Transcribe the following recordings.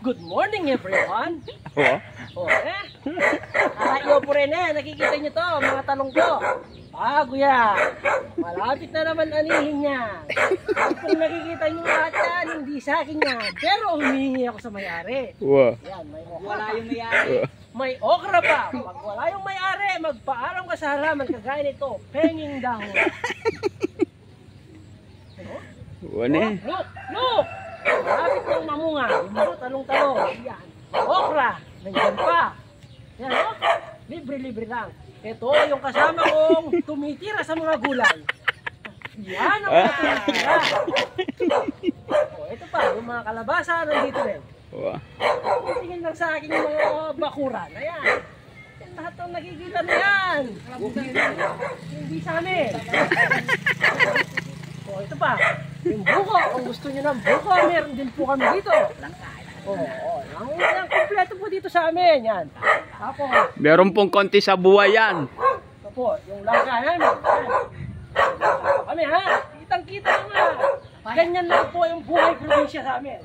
Good morning everyone. Oh. Iyo po rin nakikita nyo to, mga talong ko. Bago yan. Malapit na naman anihin yan. Kung nakikita nyo lahat yan, hindi sa akin yan. Pero humihingi ako sa may-ari. Wow. Yan, may okra. Wala yung may-ari. May okra pa. Pag wala yung may-ari, magpaalam ka sa halaman kagaya nito. Penging dahon. Wane? Look! Malapit ng mamunga. Yung mga talong-talong. Yan. Okra. Nandiyan pa. Yan o. Libre-libre lang. Ito yung kasama kong tumitira sa mga gulay. Yan ang mga tumitira. Ito pa. Yung mga kalabasa nandito rin. Wow. Tingin lang sa akin yung mga bakuran. Ayan. Yan lahat ang nakikita mo yan. Hindi sa amin. Ito pa. Yung buko. Kung gusto nyo ng buko, meron din po kami dito. Ang kompleto po dito sa amin. Yan. Tapos, Meron pong konti sa buhay yan. ito po, yung langka namin. Kami ha, kitang-kita nga. Ganyan lang po yung buhay probinsya sa amin.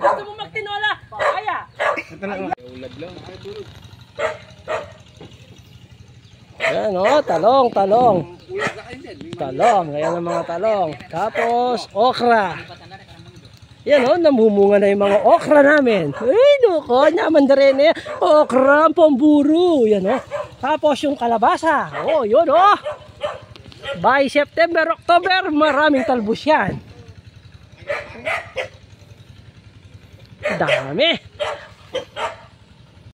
Gusto mo magtinola? Kaya. Yan o, talong. Talong, ayan ang mga talong. Tapos, okra. Yan o, namumunga na yung mga okra namin. Ay, nuko, naman na rin eh. Okra, pamburo. Yan o. Tapos yung kalabasa. O, yun o. By September, October, maraming talbos yan. Dami.